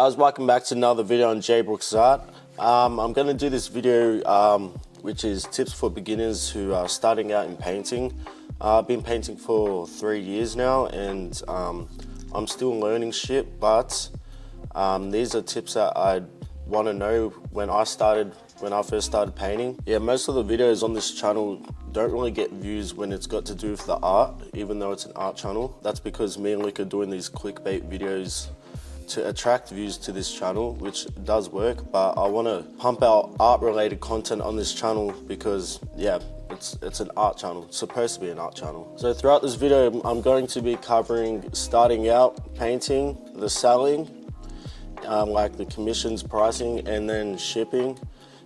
guys, welcome back to another video on J Brooks Art. I'm going to do this video which is tips for beginners who are starting out in painting. I've been painting for 3 years now and I'm still learning shit, but these are tips that I'd want to know when I first started painting. Yeah, most of the videos on this channel don't really get views when it's got to do with the art, even though it's an art channel. That's because me and Luke are doing these clickbait videos to attract views to this channel, which does work, but I want to pump out art related content on this channel because yeah, it's an art channel. It's supposed to be an art channel. So throughout this video I'm going to be covering starting out painting, the selling, like the commissions, pricing, and then shipping,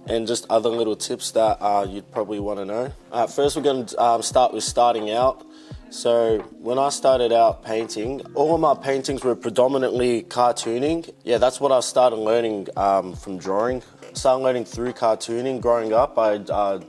and just other little tips that you'd probably want to know. First we're going to start with starting out. So when I started out painting, all of my paintings were predominantly cartooning. Yeah, that's what I started learning from drawing. I started learning through cartooning. Growing up, I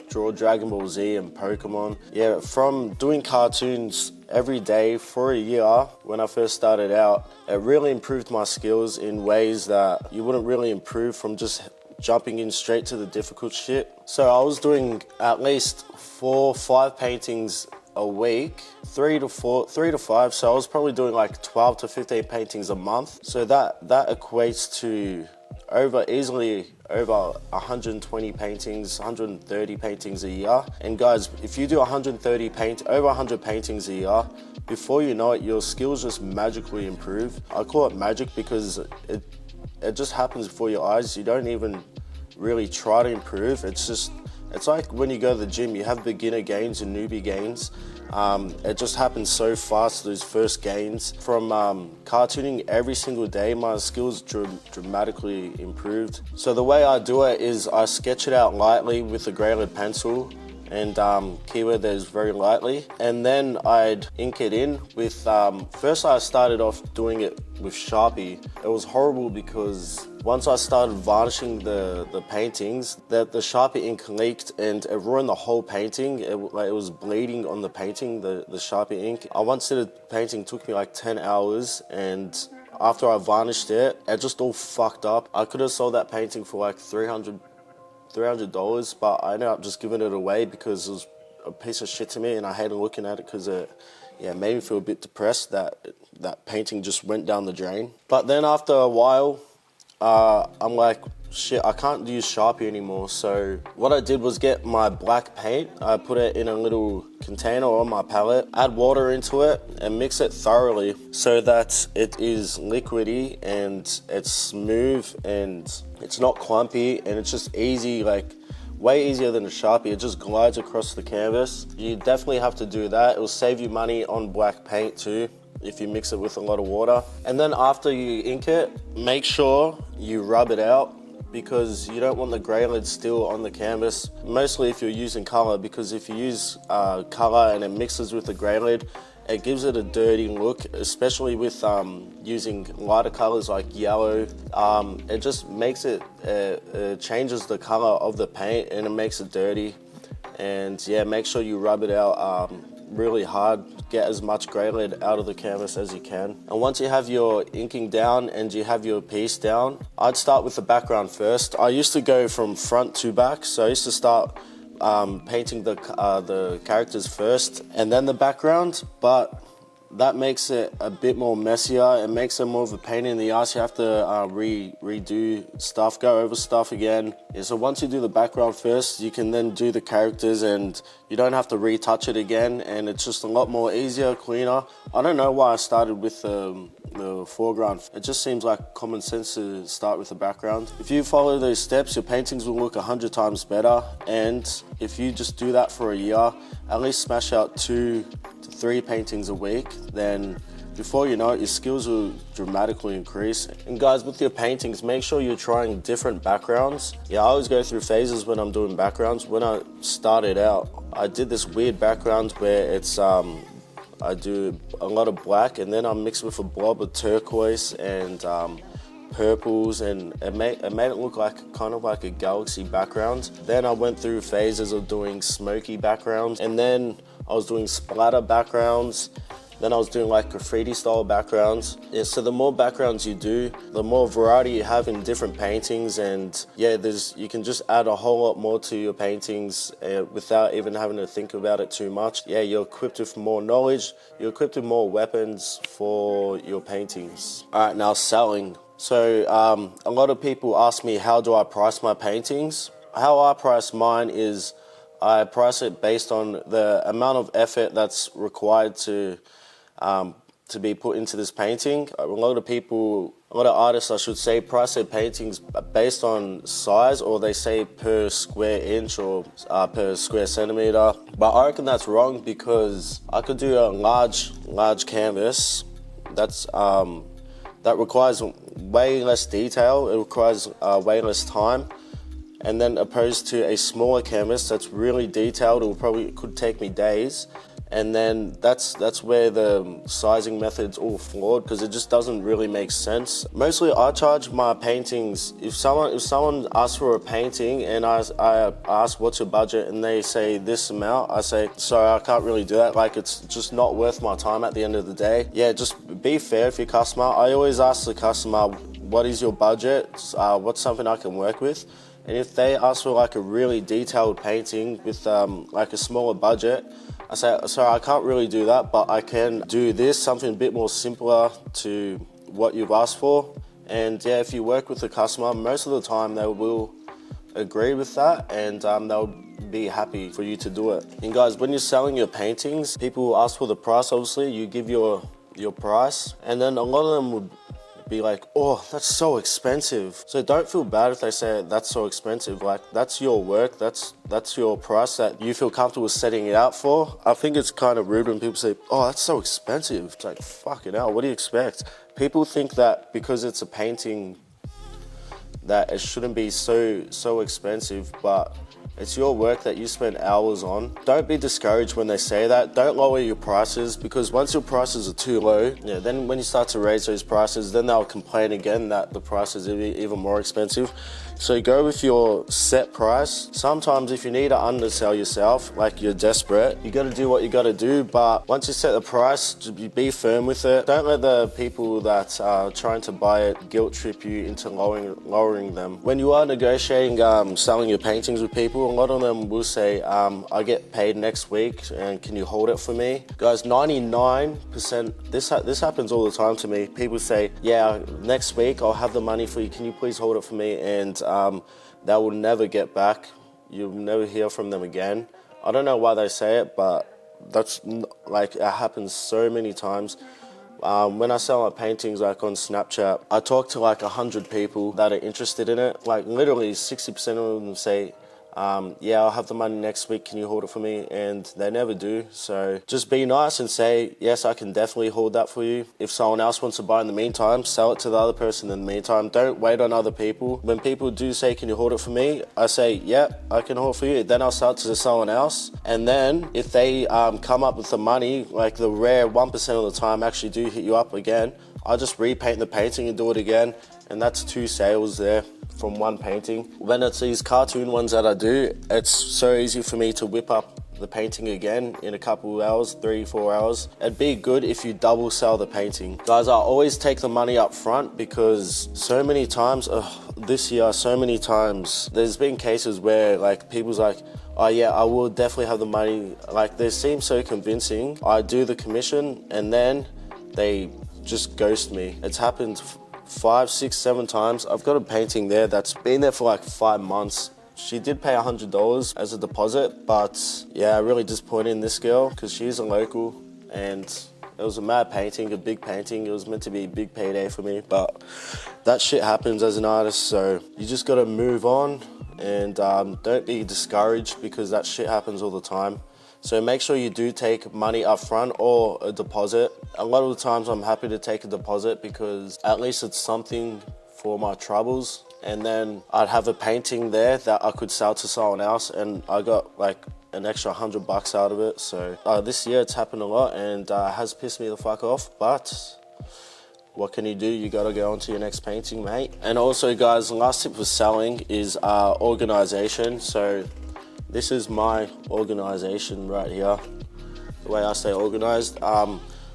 draw Dragon Ball Z and Pokemon. Yeah, from doing cartoons every day for a year when I first started out, it really improved my skills in ways that you wouldn't really improve from just jumping in straight to the difficult shit. So I was doing at least 4 or 5 paintings a week, 3 to 5, so I was probably doing like 12 to 15 paintings a month. So that equates to easily over 120 paintings, 130 paintings a year. And guys, if you do over 100 paintings a year, before you know it, your skills just magically improve. I call it magic because it just happens before your eyes. You don't even really try to improve. It's like when you go to the gym, you have beginner gains and newbie gains. It just happens so fast, those first gains. From cartooning every single day, my skills dramatically improved. So the way I do it is I sketch it out lightly with a grey lead pencil, and keyword there is very lightly, and then I'd ink it in with, first I started off doing it with Sharpie. It was horrible because once I started varnishing the paintings, the Sharpie ink leaked and it ruined the whole painting. It was bleeding on the painting, the Sharpie ink. I once did a painting, took me like 10 hours, and after I varnished it, it just all fucked up. I could have sold that painting for like $300, but I ended up just giving it away because it was a piece of shit to me and I hated looking at it because it made me feel a bit depressed that painting just went down the drain. But then after a while, I'm like, shit, I can't use Sharpie anymore. So what I did was get my black paint, I put it in a little container on my palette, add water into it and mix it thoroughly so that it is liquidy and it's smooth and it's not clumpy, and it's just easy, like way easier than a Sharpie. It just glides across the canvas. You definitely have to do that. It will save you money on black paint too if you mix it with a lot of water. And then after you ink it, make sure you rub it out because you don't want the grey lead still on the canvas, mostly if you're using colour, because if you use colour and it mixes with the grey lead, it gives it a dirty look, especially with using lighter colours like yellow. It just makes it changes the colour of the paint and it makes it dirty. And yeah, make sure you rub it out really hard. Get as much grey lead out of the canvas as you can. And once you have your inking down and you have your piece down, I'd start with the background first. I used to go from front to back, so I used to start painting the characters first and then the background, but that makes it a bit more messier. It makes it more of a pain in the ass. You have to redo stuff, go over stuff again. Yeah, so once you do the background first, you can then do the characters and you don't have to retouch it again, and it's just a lot more easier, cleaner. I don't know why I started with the foreground. It just seems like common sense to start with the background. If you follow those steps, your paintings will look 100 times better, and if you just do that for a year, at least smash out 2 to 3 paintings a week, then before you know it, your skills will dramatically increase. And guys, with your paintings, make sure you're trying different backgrounds. Yeah, I always go through phases when I'm doing backgrounds. When I started out, I did this weird background where it's I do a lot of black and then I mix with a blob of turquoise and purples, and it made it look like kind of like a galaxy background. Then I went through phases of doing smoky backgrounds, and then I was doing splatter backgrounds, Then I was doing like graffiti style backgrounds. Yeah, so the more backgrounds you do, the more variety you have in different paintings, and yeah, you can just add a whole lot more to your paintings without even having to think about it too much. Yeah, you're equipped with more knowledge, you're equipped with more weapons for your paintings. All right, now selling. So a lot of people ask me, how do I price my paintings? How I price mine is I price it based on the amount of effort that's required to be put into this painting. A lot of artists, I should say, price their paintings based on size, or they say per square inch or per square centimeter. But I reckon that's wrong, because I could do a large canvas that requires way less detail, it requires way less time. And then opposed to a smaller canvas that's really detailed, it could take me days. And then that's where the sizing method's all flawed, because it just doesn't really make sense. Mostly I charge my paintings, if someone asks for a painting and I ask what's your budget and they say this amount, I say, sorry, I can't really do that. Like, it's just not worth my time at the end of the day. Yeah, just be fair with your customer. I always ask the customer, what is your budget? What's something I can work with? And if they ask for like a really detailed painting with like a smaller budget, I say, sorry, I can't really do that, but I can do this, something a bit more simpler to what you've asked for. And yeah, if you work with the customer, most of the time they will agree with that, and they'll be happy for you to do it. And guys, when you're selling your paintings, people will ask for the price, obviously. You give your price, and then a lot of them would be like, oh, that's so expensive. So don't feel bad if they say that's so expensive. Like, that's your work, that's your price that you feel comfortable setting it out for. I think it's kind of rude when people say, oh, that's so expensive. It's like, fucking hell, what do you expect? People think that because it's a painting that it shouldn't be so expensive, but it's your work that you spend hours on. Don't be discouraged when they say that. Don't lower your prices, because once your prices are too low, yeah, then when you start to raise those prices, then they'll complain again that the prices are even more expensive. So go with your set price. Sometimes if you need to undersell yourself, like you're desperate, you gotta do what you gotta do, but once you set the price, just be firm with it. Don't let the people that are trying to buy it guilt trip you into lowering them. When you are negotiating selling your paintings with people, a lot of them will say, I get paid next week and can you hold it for me? Guys, 99%, this happens all the time to me. People say, yeah, next week I'll have the money for you, can you please hold it for me? And they will never get back. You'll never hear from them again. I don't know why they say it, but that's like, it happens so many times. When I sell my paintings like on Snapchat, I talk to like 100 people that are interested in it. Like literally 60% of them say, yeah, I'll have the money next week, can you hold it for me? And they never do. So just be nice and say, yes, I can definitely hold that for you. If someone else wants to buy in the meantime, sell it to the other person in the meantime. Don't wait on other people. When people do say, can you hold it for me? I say, yeah, I can hold it for you. Then I'll sell it to someone else. And then if they come up with the money, like the rare 1% of the time actually do hit you up again, I'll just repaint the painting and do it again. And that's 2 sales there from one painting. When it's these cartoon ones that I do, it's so easy for me to whip up the painting again in a couple of hours, 3-4 hours. It'd be good if you double sell the painting. Guys, I always take the money up front, because so many times, this year, so many times, there's been cases where like people's like, oh yeah, I will definitely have the money. Like, they seem so convincing. I do the commission and then they just ghost me. It's happened 5, 6, 7 times. I've got a painting there that's been there for like 5 months. She did pay $100 as a deposit, but yeah, really disappointed in this girl because she's a local, and it was a mad painting, a big painting. It was meant to be a big payday for me, but that shit happens as an artist, so you just gotta move on, and don't be discouraged because that shit happens all the time. So make sure you do take money up front or a deposit. A lot of the times I'm happy to take a deposit because at least it's something for my troubles. And then I'd have a painting there that I could sell to someone else, and I got like an extra $100 out of it. So this year it's happened a lot, and has pissed me the fuck off, but what can you do? You gotta go on to your next painting, mate. And also guys, the last tip for selling is organization. So this is my organization right here, the way I stay organized.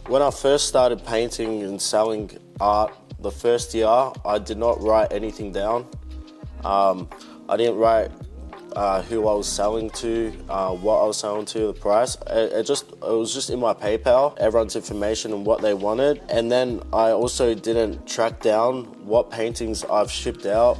When I first started painting and selling art, the first year, I did not write anything down. I didn't write who I was selling to, what I was selling to, the price. It was just in my PayPal, everyone's information and what they wanted. And then I also didn't track down what paintings I've shipped out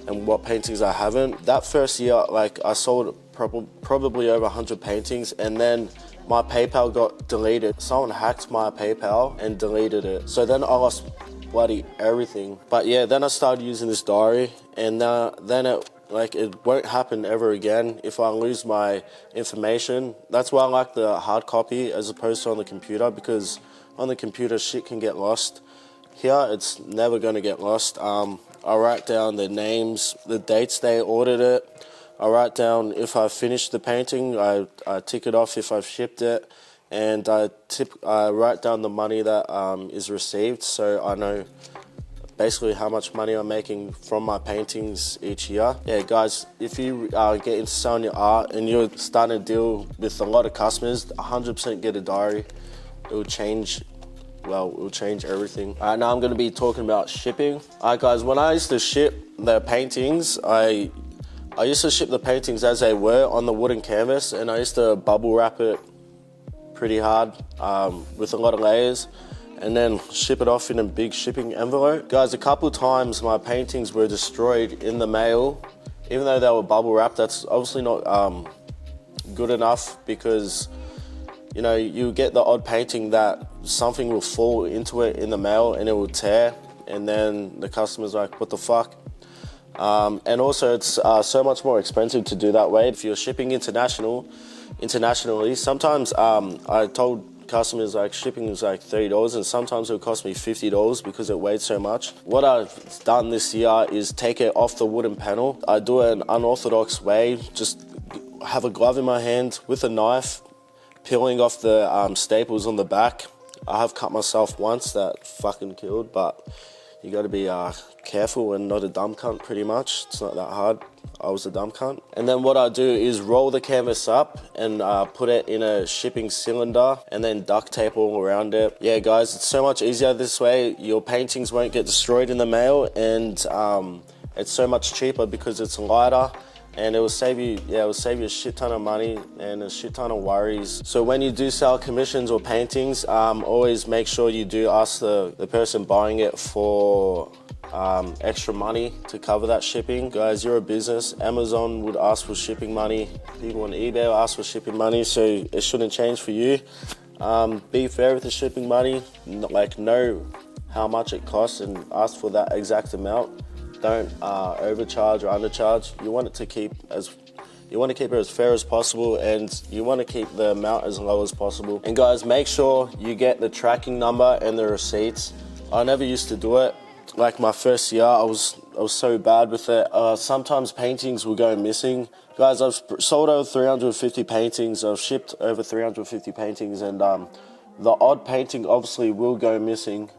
and what paintings I haven't. That first year, like, I sold probably over 100 paintings, and then my PayPal got deleted. Someone hacked my PayPal and deleted it. So then I lost bloody everything. But yeah, then I started using this diary, and then it won't happen ever again if I lose my information. That's why I like the hard copy as opposed to on the computer, because on the computer shit can get lost. Here, it's never gonna get lost. I write down the names, the dates they ordered it. I write down if I finished the painting, I tick it off if I've shipped it, and I write down the money that is received, so I know basically how much money I'm making from my paintings each year. Yeah, guys, if you get into selling your art and you're starting to deal with a lot of customers, 100% get a diary. It will change everything. All right, now I'm gonna be talking about shipping. All right, guys, when I used to ship the paintings, I used to ship the paintings as they were on the wooden canvas, and I used to bubble wrap it pretty hard with a lot of layers, and then ship it off in a big shipping envelope. Guys, a couple times my paintings were destroyed in the mail, even though they were bubble wrapped. That's obviously not good enough, because you know, you get the odd painting that something will fall into it in the mail and it will tear, and then the customer's like, what the fuck? And also it's so much more expensive to do that way. If you're shipping internationally, sometimes I told customers like shipping is like $30, and sometimes it'll cost me $50 because it weighed so much. What I've done this year is take it off the wooden panel. I do it an unorthodox way, just have a glove in my hand with a knife, peeling off the staples on the back. I have cut myself once, that fucking killed, but you gotta be careful and not a dumb cunt, pretty much. It's not that hard. I was a dumb cunt. And then what I do is roll the canvas up and put it in a shipping cylinder and then duct tape all around it. Yeah, guys, it's so much easier this way. Your paintings won't get destroyed in the mail, and it's so much cheaper because it's lighter. And it will save you a shit ton of money and a shit ton of worries. So when you do sell commissions or paintings, always make sure you do ask the person buying it for extra money to cover that shipping. Guys, you're a business. Amazon would ask for shipping money. People on eBay will ask for shipping money, so it shouldn't change for you. Be fair with the shipping money. Like, know how much it costs and ask for that exact amount. Don't overcharge or undercharge. You want to keep it as fair as possible, and you want to keep the amount as low as possible. And guys, make sure you get the tracking number and the receipts. I never used to do it. Like my first year, I was so bad with it. Sometimes paintings will go missing. Guys, I've sold over 350 paintings. I've shipped over 350 paintings, and the odd painting obviously will go missing.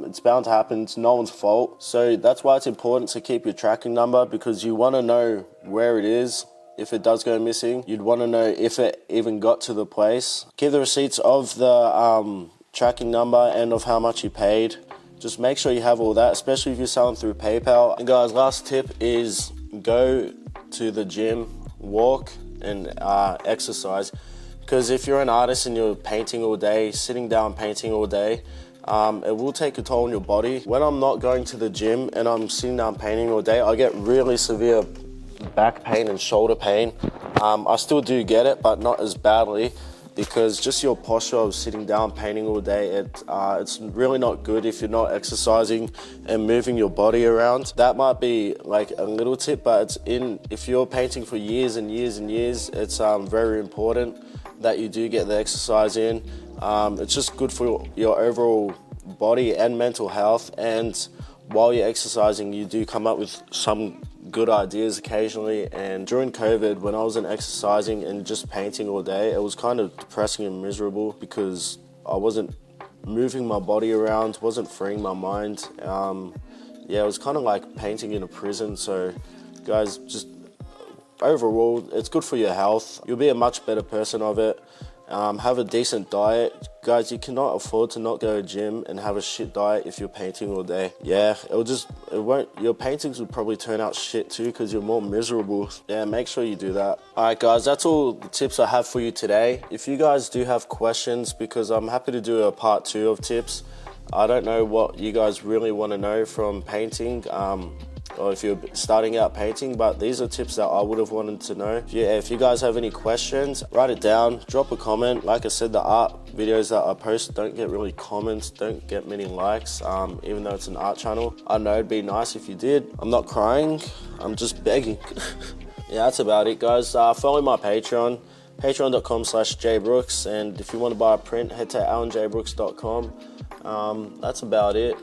It's bound to happen. It's no one's fault. So that's why it's important to keep your tracking number, because you want to know where it is. If it does go missing, you'd want to know if it even got to the place. Keep the receipts of the tracking number and of how much you paid. Just make sure you have all that, especially if you're selling through PayPal. And guys, last tip is go to the gym, walk and exercise. Because if you're an artist and you're painting all day, sitting down painting all day, it will take a toll on your body. When I'm not going to the gym and I'm sitting down painting all day, I get really severe back pain and shoulder pain. I still do get it, but not as badly, because just your posture of sitting down painting all day, it's really not good if you're not exercising and moving your body around. That might be like a little tip, but if you're painting for years and years and years, it's very important that you do get the exercise in. It's just good for your overall body and mental health, and while you're exercising, you do come up with some good ideas occasionally. And during COVID, when I wasn't exercising and just painting all day, it was kind of depressing and miserable because I wasn't moving my body around, wasn't freeing my mind. Yeah, it was kind of like painting in a prison. So guys, just overall, it's good for your health. You'll be a much better person of it. Have a decent diet. Guys, you cannot afford to not go to the gym and have a shit diet if you're painting all day. Yeah, your paintings will probably turn out shit too because you're more miserable. Yeah, make sure you do that. All right, guys, that's all the tips I have for you today. If you guys do have questions, because I'm happy to do a part 2 of tips. I don't know what you guys really want to know from painting. Or if you're starting out painting, but these are tips that I would have wanted to know. If you guys have any questions, write it down, drop a comment. Like I said, the art videos that I post don't get really comments, don't get many likes, even though it's an art channel. I know it'd be nice if you did. I'm not crying, I'm just begging. Yeah, that's about it, guys. Follow my Patreon, patreon.com/jbrooks, and if you want to buy a print, head to alanjbrooks.com. That's about it.